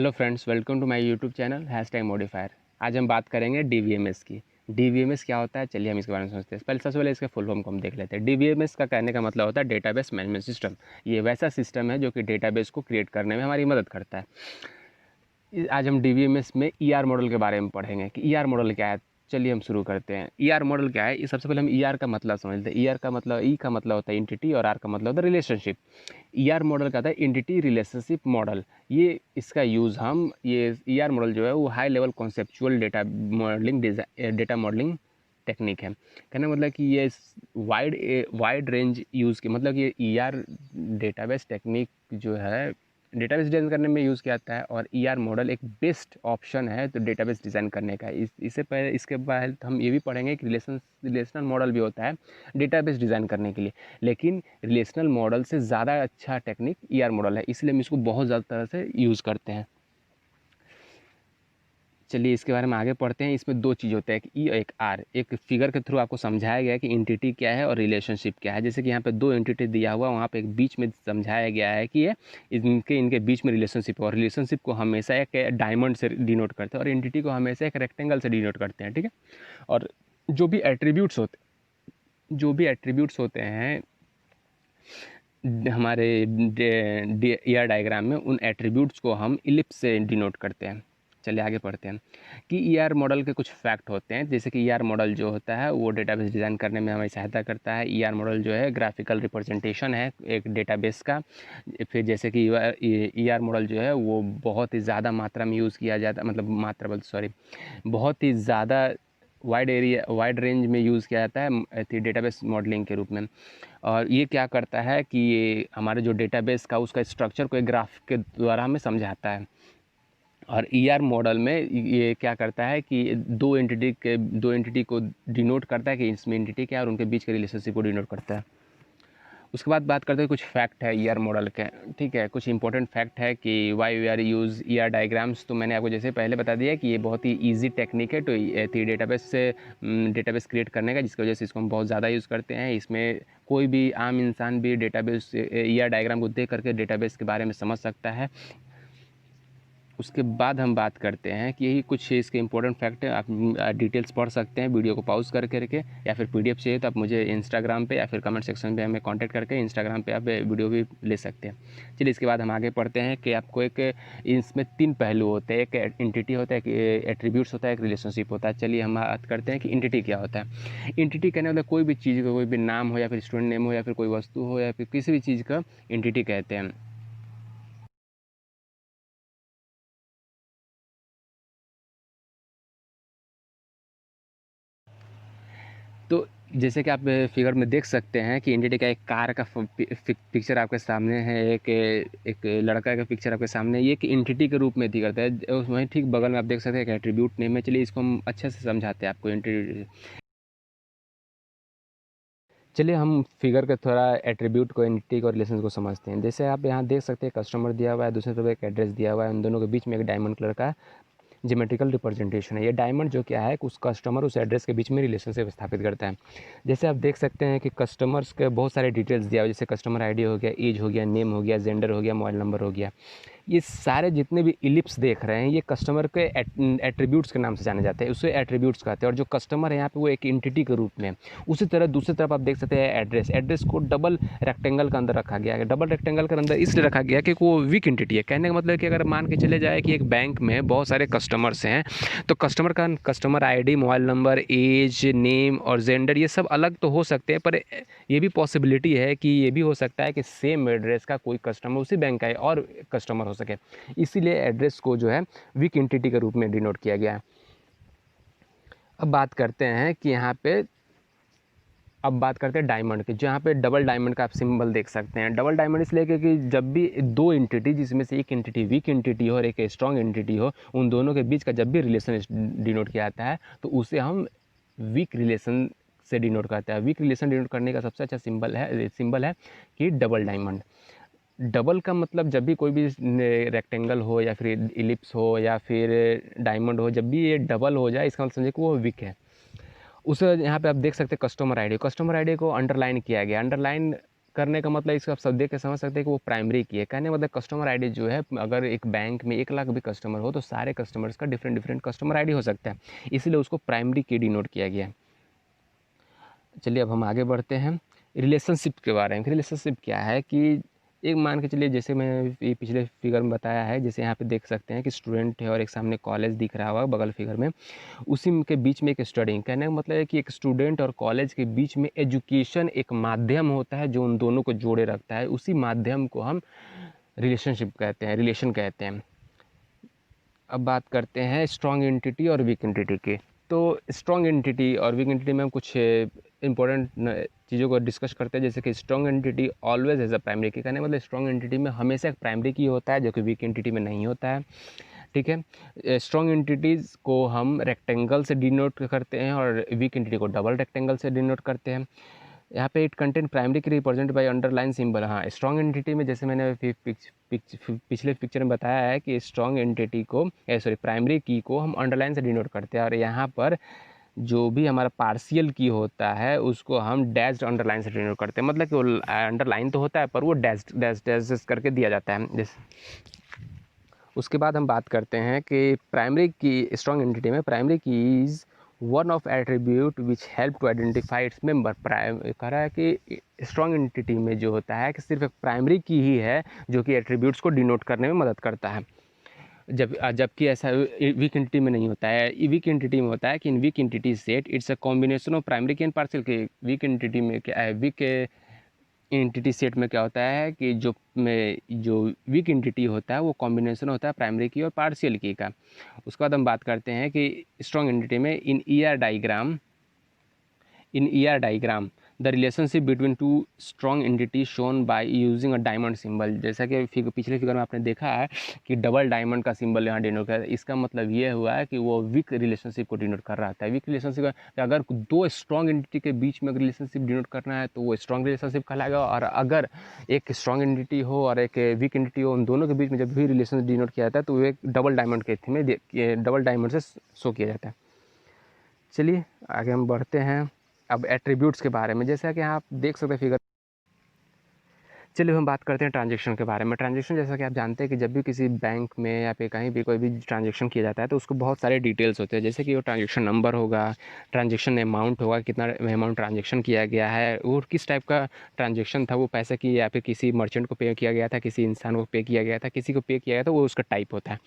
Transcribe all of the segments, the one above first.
Hello friends, welcome to my YouTube channel #modifier. आज हम बात करेंगे डीवीएमएस की। डीवीएमएस क्या होता है, चलिए हम इसके बारे में समझते हैं। सबसे पहले इसके फुल फॉर्म को हम देख लेते हैं। डीवीएमएस का कहने का मतलब होता है डेटाबेस मैनेजमेंट सिस्टम। ये वैसा सिस्टम है जो कि डेटाबेस को क्रिएट करने में हमारी मदद करता है। आज हम डीवीएमएस में ईआर मॉडल के बारे में पढ़ेंगे कि ईआर मॉडल क्या है। चलिए हम शुरू करते हैं। ईआर मॉडल क्या है, ये सबसे पहले हम ईआर का मतलब समझते हैं। ईआर का मतलब, ई का मतलब होता है एंटिटी और आर का मतलब होता है रिलेशनशिप। ईआर मॉडल का था एंटिटी रिलेशनशिप मॉडल। ये इसका यूज़ हम ये ईआर मॉडल जो है वो high level conceptual data modelling technique है। कहने का मतलब कि ये वाइड रेंज यूज़ की, मतलब ये ईआर डेटाबेस टेक्निक जो है डेटाबेस डिज़ाइन करने में यूज़ किया जाता है। और ईआर मॉडल एक बेस्ट ऑप्शन है तो डेटाबेस डिज़ाइन करने का। इससे पहले, इसके बाद हम ये भी पढ़ेंगे कि रिलेशनल मॉडल भी होता है डेटाबेस डिज़ाइन करने के लिए। लेकिन रिलेशनल मॉडल से ज़्यादा अच्छा टेक्निक ईआर मॉडल है, इसलिए हम इसको बहुत ज़्यादा तरह से यूज़ करते हैं। चलिए इसके बारे में आगे पढ़ते हैं। इसमें दो चीज़ होते हैं, एक ई और एक आर। एक फिगर के थ्रू आपको समझाया गया है कि एंटिटी क्या है और रिलेशनशिप क्या है। जैसे कि यहाँ पे दो एंटिटी दिया हुआ, वहाँ पे एक बीच में समझाया गया है कि ये इनके बीच में रिलेशनशिप है। और रिलेशनशिप को हमेशा एक डायमंड से डिनोट करते हैं और एंटिटी को हमेशा एक रेक्टेंगल से डिनोट करते हैं, ठीक है। और जो भी एट्रीब्यूट्स होते हैं हमारे ईआर डायग्राम में, उन एट्रीब्यूट्स को हम इलिप्स से डिनोट करते हैं। चलिए आगे पढ़ते हैं कि ईआर मॉडल के कुछ फैक्ट होते हैं। जैसे कि ईआर मॉडल जो होता है वो डेटाबेस डिज़ाइन करने में हमारी सहायता करता है। ईआर मॉडल जो है ग्राफिकल रिप्रेजेंटेशन है एक डेटाबेस का। फिर जैसे कि ईआर मॉडल जो है वो बहुत ही ज़्यादा मात्रा में यूज़ किया जाता है, मतलब बहुत ही ज़्यादा वाइड रेंज में यूज़ किया जाता है डेटाबेस मॉडलिंग के रूप में। और ये क्या करता है कि ये हमारे जो डेटाबेस का उसका स्ट्रक्चर को एक ग्राफ के द्वारा हमें समझाता है। और ईआर मॉडल में ये क्या करता है कि दो एंटिटी को डिनोट करता है कि इसमें एंटिटी क्या है और उनके बीच के रिलेशनशिप को डिनोट करता है। उसके बाद बात करते हैं कुछ फैक्ट है ईआर मॉडल के, ठीक है। कुछ इंपॉर्टेंट फैक्ट है कि why we are use ER diagrams. तो मैंने आपको जैसे पहले बता दिया कि ये बहुत ही इजी टेक्निक है तो डेटाबेस क्रिएट करने का, जिसकी वजह से इसको हम बहुत ज़्यादा यूज़ करते हैं। इसमें कोई भी आम इंसान भी डेटाबेस ईआर डायग्राम को देख करके डेटाबेस के बारे में समझ सकता है। उसके बाद हम बात करते हैं कि यही कुछ इसके इंपॉर्टेंट फैक्ट है। आप डिटेल्स पढ़ सकते हैं वीडियो को पॉज कर करके, या फिर पीडीएफ चाहिए तो आप मुझे इंस्टाग्राम पे या फिर कमेंट सेक्शन पे हमें कांटेक्ट करके इंस्टाग्राम पे आप वीडियो भी ले सकते हैं। चलिए इसके बाद हम आगे पढ़ते हैं कि आपको इसमें 3 पहलू होते हैं। एक एंटिटी होता है, एक एट्रीब्यूट्स होता है, एक रिलेशनशिप होता है। चलिए हम बात करते हैं कि एंटिटी क्या होता है। एंटिटी कहने वाला कोई भी चीज़ का, कोई भी नाम हो या फिर स्टूडेंट नेम हो या फिर कोई वस्तु हो या फिर किसी भी चीज़ का एंटिटी कहते हैं। तो जैसे कि आप फिगर में देख सकते हैं कि एंटिटी का एक कार का पिक्चर आपके सामने है, एक लड़का का पिक्चर आपके सामने है। ये एक एंटिटी के रूप में दिखता है। वहीं ठीक बगल में आप देख सकते हैं एक एट्रीब्यूट नेम है। चलिए इसको हम अच्छे से समझाते हैं आपको एंटिटी। चलिए हम फिगर के थोड़ा एट्रीब्यूट को, एंटिटी को, रिलेशन को समझते हैं। जैसे आप यहाँ देख सकते हैं कस्टमर दिया हुआ है, दूसरी तरफ एक एड्रेस दिया हुआ है, उन दोनों के बीच में एक डायमंड कलर का ज्योमेट्रिकल रिप्रेजेंटेशन है। ये डायमंड जो क्या है, उस कस्टमर उस एड्रेस के बीच में रिलेशनशिप स्थापित करता है। जैसे आप देख सकते हैं कि कस्टमर्स के बहुत सारे डिटेल्स दिया हुआ है, जैसे कस्टमर आईडी हो गया, एज हो गया, नेम हो गया, जेंडर हो गया, मोबाइल नंबर हो गया। ये सारे जितने भी इलिप्स देख रहे हैं ये कस्टमर के एट्रीब्यूट्स के नाम से जाने जाते हैं, उसे एट्रीब्यूट्स कहते हैं। और जो कस्टमर है यहाँ पे वो एक एंटिटी के रूप में। उसी तरह दूसरी तरफ आप देख सकते हैं एड्रेस को डबल रेक्टेंगल के अंदर रखा गया है। डबल रेक्टेंगल के अंदर इसलिए रखा गया है कि वो वीक एंटिटी है। कहने का मतलब है कि अगर मान के चले जाए कि एक बैंक में बहुत सारे कस्टमर्स हैं, तो customer ID, mobile number, age, name और जेंडर ये सब अलग तो हो सकते हैं, पर ये भी पॉसिबिलिटी है कि ये भी हो सकता है कि सेम एड्रेस का कोई कस्टमर उसी बैंक का है और कस्टमर हो सके। इसीलिए एड्रेस को जो है वीक एंटिटी के रूप में डिनोट किया गया है। अब बात करते हैं डायमंड की, जहाँ पे डबल डायमंड का आप सिंबल देख सकते हैं। डबल डायमंड इसलिए क्योंकि जब भी दो एंटिटी, जिसमें से एक एंटिटी वीक एंटिटी हो और एक स्ट्रॉन्ग एंटिटी हो, उन दोनों के बीच का जब भी रिलेशन डिनोट किया जाता है तो उसे हम वीक रिलेशन से डिनोट करते हैं। वीक रिलेशन डिनोट करने का सबसे अच्छा सिंबल है कि डबल डायमंड। डबल का मतलब जब भी कोई भी रेक्टेंगल हो या फिर इलिप्स हो या फिर डायमंड हो, जब भी ये डबल हो जाए इसका मतलब समझिए कि वो वीक है। उसे यहाँ पे आप देख सकते हैं कस्टमर आईडी को अंडरलाइन किया गया। अंडरलाइन करने का मतलब इसको आप सब देख के समझ सकते हैं कि वो प्राइमरी की है। कहने का मतलब कस्टमर आईडी जो है, अगर एक बैंक में 1 लाख भी कस्टमर हो तो सारे कस्टमर्स का डिफरेंट डिफरेंट कस्टमर आईडी हो सकता है, इसलिए उसको प्राइमरी की डिनोट किया गया है। चलिए अब हम आगे बढ़ते हैं रिलेशनशिप के बारे में। रिलेशनशिप क्या है कि एक मान के चलिए, जैसे मैं ये पिछले फिगर में बताया है, जैसे यहाँ पे देख सकते हैं कि स्टूडेंट है और एक सामने कॉलेज दिख रहा होगा बगल फिगर में, उसी के बीच में एक स्टडी। कहने का मतलब है कि एक स्टूडेंट और कॉलेज के बीच में एजुकेशन एक माध्यम होता है जो उन दोनों को जोड़े रखता है, उसी माध्यम को हम रिलेशनशिप कहते हैं, रिलेशन कहते हैं। अब बात करते हैं स्ट्रॉन्ग एंटिटी और वीक एंटिटी की। तो स्ट्रॉन्ग एंटिटी और वीक एंटिटी में हम कुछ इंपॉर्टेंट चीज़ों को डिस्कस करते हैं, जैसे कि strong entity always has a primary key. कहने मतलब स्ट्रॉन्ग एंटिटी में हमेशा एक प्राइमरी की होता है, जो कि वीक एंटिटी में नहीं होता है। ठीक है, स्ट्रॉन्ग एंटिटीज़ को हम रेक्टेंगल से डिनोट करते हैं और वीक एंटिटी को डबल रेक्टेंगल से डिनोट करते हैं। यहाँ पे इट कंटेंट प्राइमरी की रिप्रेजेंट बाय अंडरलाइन सिंबल। हाँ, स्ट्रॉन्ग एंटिटी में जैसे मैंने पिछले पिक्चर में बताया है कि स्ट्रॉन्ग एंटिटी को प्राइमरी की को हम अंडरलाइन से डिनोट करते हैं, और यहाँ पर जो भी हमारा पार्शियल की होता है उसको हम डैश्ड अंडरलाइन से डिनोट करते हैं। मतलब कि वो अंडरलाइन तो होता है पर वो डैश करके दिया जाता है। जैसे उसके बाद हम बात करते हैं कि प्राइमरी की स्ट्रॉन्ग एंटिटी में primary key is one of attribute which help to identify its member. कह रहा है कि स्ट्रॉन्ग एंटिटी में जो होता है कि सिर्फ एक प्राइमरी की ही है जो कि एट्रीब्यूट्स को डिनोट करने में मदद करता है, जबकि ऐसा वीक एंटिटी में नहीं होता है। वीक एंटिटी में होता है कि in weak entity set it's a combination of primary key and partial key. Weak entity में क्या है, वीक एंटिटी सेट में क्या होता है कि जो वीक एंटिटी होता है वो कॉम्बिनेशन होता है प्राइमरी की और पार्शियल की का। उसके बाद हम बात करते हैं कि स्ट्रॉन्ग एंटिटी में in ER diagram the relationship between two strong entity shown by using a diamond symbol. जैसा कि पिछले फिगर में आपने देखा है कि डबल डायमंड का सिंबल यहाँ डिनोट कर, इसका मतलब ये हुआ है कि वो वीक रिलेशनशिप को डिनोट कर रहा था। वीक रिलेशनशिप अगर दो स्ट्रॉन्ग एंटिटी के बीच में रिलेशनशिप डिनोट करना है तो वो स्ट्रॉन्ग रिलेशनशिप कहलाएगा, और अगर एक स्ट्रॉन्ग एंटिटी हो और एक वीक एंटिटी हो, उन दोनों के बीच में जब भी रिलेशन डिनोट किया जाता है तो वो एक डबल डायमंड के थीम में डबल डायमंड से शो किया जाता है। चलिए आगे हम बढ़ते हैं अब एट्रीब्यूट्स के बारे में। जैसा कि आप देख सकते हैं फिगर। चलिए हम बात करते हैं ट्रांजैक्शन के बारे में। ट्रांजैक्शन जैसा कि आप जानते हैं कि जब भी किसी बैंक में या फिर कहीं भी कोई भी ट्रांजैक्शन किया जाता है तो उसको बहुत सारे डिटेल्स होते हैं, जैसे कि वो ट्रांजैक्शन नंबर होगा, ट्रांजैक्शन अमाउंट होगा, कितना अमाउंट ट्रांजैक्शन किया गया है, और किस टाइप का ट्रांजैक्शन था, वो पैसे की या फिर किसी मर्चेंट को पे किया गया था, किसी इंसान को पे किया गया था, किसी को पे किया गया था, वो उसका टाइप होता है।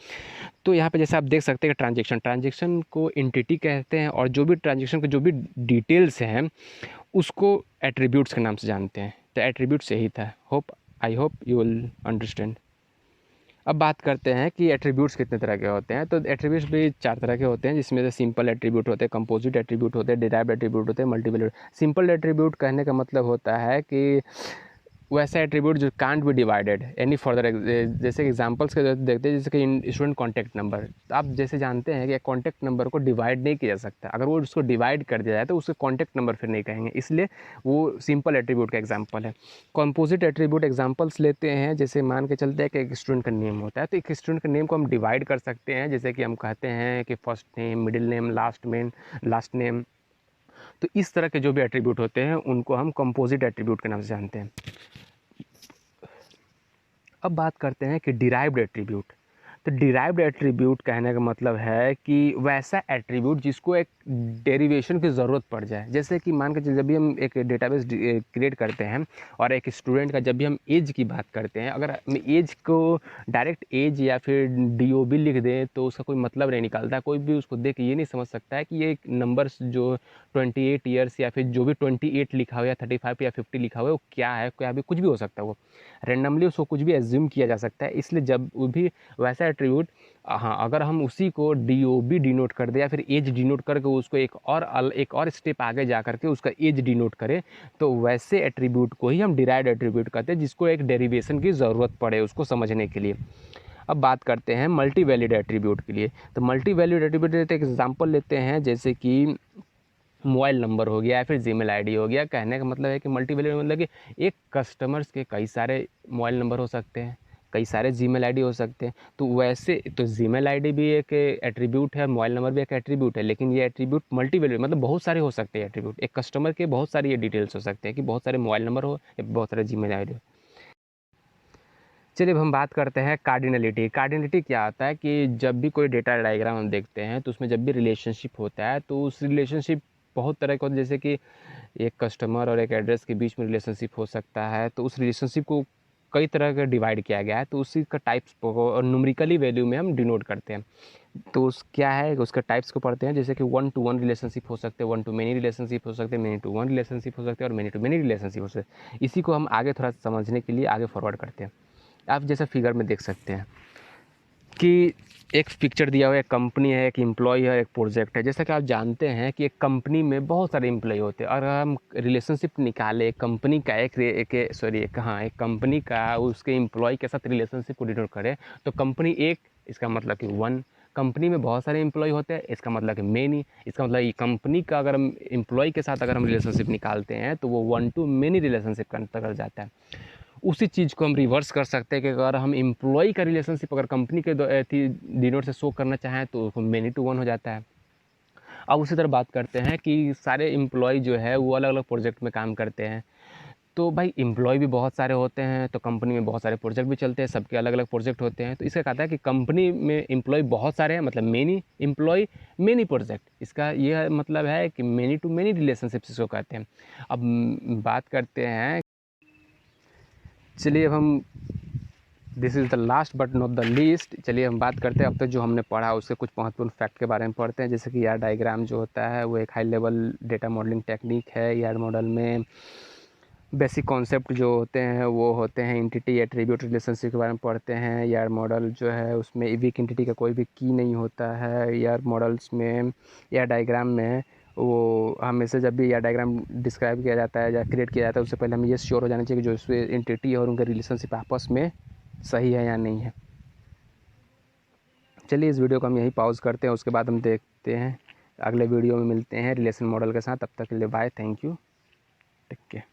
तो यहाँ पे जैसे आप देख सकते हैं कि ट्रांजैक्शन को एंटिटी कहते हैं, और जो भी ट्रांजैक्शन के जो भी डिटेल्स हैं उसको एट्रीब्यूट्स के नाम से जानते हैं। तो एट्रीब्यूट्स यही था। I hope you will understand. अब बात करते हैं कि एट्रीब्यूट्स कितने तरह के होते हैं। तो एट्रीब्यूट्स भी 4 तरह के होते हैं, जिसमें से सिंपल एट्रीब्यूट होते हैं, कंपोजिट एट्रीब्यूट होते हैं, डिराइव्ड एट्रीब्यूट होते हैं, मल्टीपल। सिंपल एट्रीब्यूट कहने का मतलब होता है कि वैसा एट्रीब्यूट जो can't be divided any further. जैसे एग्जांपल्स के देखते हैं, जैसे कि स्टूडेंट कॉन्टैक्ट नंबर। आप जैसे जानते हैं कि कॉन्टैक्ट नंबर को डिवाइड नहीं किया जा सकता, अगर वो उसको डिवाइड कर दिया जाए तो उसको कॉन्टैक्ट नंबर फिर नहीं कहेंगे, इसलिए वो सिंपल एट्रीब्यूट का एग्जांपल है। कंपोजिट एट्रीब्यूट एग्जांपल्स लेते हैं, जैसे मान के चलते हैं कि एक स्टूडेंट का नेम होता है, तो एक स्टूडेंट के नेम को हम डिवाइड कर सकते हैं, जैसे कि हम कहते हैं कि first name, middle name, last name. तो इस तरह के जो भी एट्रीब्यूट होते हैं उनको हम कंपोजिट एट्रीब्यूट के नाम से जानते हैं। अब बात करते हैं कि डिराइव्ड एट्रीब्यूट। तो डिराइव्ड एट्रीब्यूट कहने का मतलब है कि वैसा एट्रीब्यूट जिसको एक डेरिवेशन की ज़रूरत पड़ जाए। जैसे कि मान के चलिए जब भी हम एक डेटाबेस क्रिएट करते हैं और एक स्टूडेंट का जब भी हम एज की बात करते हैं, अगर हम एज को डायरेक्ट एज या फिर DOB लिख दें तो उसका कोई मतलब नहीं निकलता। कोई भी उसको देख के ये नहीं समझ सकता है कि ये नंबर्स जो 28 ईयर्स या फिर जो भी 28 लिखा हुआ या 35 या 50 लिखा हुआ है वो क्या है, क्या भी कुछ भी हो सकता है, वो रेंडमली उसको कुछ भी एज्यूम किया जा सकता है। इसलिए जब वो भी वैसा एट्रीब्यूट, हाँ, अगर हम उसी को DOB डिनोट कर दे या फिर एज डिनोट करके उसको एक और स्टेप आगे जा करके उसका एज डिनोट करें, तो वैसे एट्रीब्यूट को ही हम डिराइव्ड एट्रीब्यूट कहते हैं, जिसको एक डेरिवेशन की ज़रूरत पड़े उसको समझने के लिए। अब बात करते हैं मल्टी वैलिड एट्रीब्यूट के लिए। तो मल्टी वैलिड एट्रीब्यूट एक एग्जांपल लेते हैं, जैसे कि मोबाइल नंबर हो गया या फिर जीमेल आईडी हो गया। कहने का मतलब है कि मल्टी वैलिड मतलब कि एक कस्टमर्स के कई सारे मोबाइल नंबर हो सकते हैं, कई सारे जीमेल आईडी हो सकते हैं। तो वैसे तो जीमेल आईडी भी एक एट्रीब्यूट है, मोबाइल नंबर भी एक एट्रीब्यूट है, लेकिन ये एट्रीब्यूट मल्टी वैल्यू मतलब बहुत सारे हो सकते हैं एट्रीब्यूट। एक कस्टमर के बहुत सारी ये डिटेल्स हो सकते हैं कि बहुत सारे मोबाइल नंबर हो या बहुत सारे जीमेल आईडी हो। चलिए अब हम बात करते हैं कार्डिनलिटी। कार्डिनलिटी क्या होता है कि जब भी कोई डेटा डायग्राम हम देखते हैं तो उसमें जब भी रिलेशनशिप होता है तो उस रिलेशनशिप बहुत तरह का होता है, जैसे कि एक कस्टमर और एक एड्रेस के बीच में रिलेशनशिप हो सकता है। तो उस रिलेशनशिप को कई तरह का डिवाइड किया गया है, तो उसी का टाइप्स को और न्यूमेरिकली वैल्यू में हम डिनोट करते हैं। तो उस क्या है उसका टाइप्स को पढ़ते हैं, जैसे कि 1 to 1 रिलेशनशिप हो सकते हैं, 1 to मैनी रिलेशनशिप हो सकते हैं, मैनी टू 1 रिलेशनशिप हो सकते हैं और मैनी टू मैनी रिलेशनशिप हो सकते हैं। इसी को हम आगे थोड़ा समझने के लिए आगे फॉरवर्ड करते हैं। आप जैसे फिगर में देख सकते हैं कि एक पिक्चर दिया हुआ है, एक कंपनी है, एक एम्प्लॉय है, एक प्रोजेक्ट है। जैसा कि आप जानते हैं कि एक कंपनी में बहुत सारे एम्प्लॉय होते हैं और अगर हम रिलेशनशिप निकालें एक कंपनी का एक कंपनी का उसके एम्प्लॉय के साथ रिलेशनशिप को डिनोट करें तो कंपनी एक, इसका मतलब कि 1। कंपनी में बहुत सारे एम्प्लॉय होते हैं, इसका मतलब कि मैनी। इसका मतलब ये कंपनी का अगर हम एम्प्लॉय के साथ अगर हम रिलेशनशिप निकालते हैं तो वो 1 to मैनी रिलेशनशिप का अंतर्गत जाता है। उसी चीज़ को हम रिवर्स कर सकते हैं कि अगर हम एम्प्लॉय का रिलेशनशिप अगर कंपनी के डिनोट से शो करना चाहें तो मैनी टू 1 हो जाता है। अब उसी तरह बात करते हैं कि सारे एम्प्लॉय जो है वो अलग अलग प्रोजेक्ट में काम करते हैं। तो भाई एम्प्लॉय भी बहुत सारे होते हैं, तो कंपनी में बहुत सारे प्रोजेक्ट भी चलते हैं, सबके अलग अलग प्रोजेक्ट होते हैं। तो इसका कहता है कि कंपनी में एम्प्लॉय बहुत सारे हैं, मतलब मेनी एम्प्लॉय मेनी प्रोजेक्ट। इसका ये मतलब है कि मेनी टू मेनी रिलेशनशिप इसको कहते हैं। अब बात करते हैं, चलिए अब हम this is the last but not the least. चलिए हम बात करते हैं अब तक जो हमने पढ़ा उसके कुछ महत्वपूर्ण फैक्ट के बारे में पढ़ते हैं। जैसे कि यार डायग्राम जो होता है वो एक high level data modelling technique है। यार मॉडल में बेसिक कॉन्सेप्ट जो होते हैं वो होते हैं एंटिटी एट्रीब्यूट रिलेशनशिप के बारे में पढ़ते हैं। यार मॉडल जो है उसमें वीक एंटिटी का कोई भी की नहीं होता है। यार मॉडल्स में यार डायग्राम में वो हमेशा जब भी यार डायग्राम डिस्क्राइब किया जाता है या क्रिएट किया जाता है उससे पहले हमें ये श्योर हो जाना चाहिए कि जो उसमें एंटिटी है और उनका रिलेशनशिप आपस में सही है या नहीं है। चलिए इस वीडियो को हम यहीं पॉज करते हैं, उसके बाद हम देखते हैं अगले वीडियो में मिलते हैं रिलेशन मॉडल के साथ। तब तक के लिए bye, thank you, take care.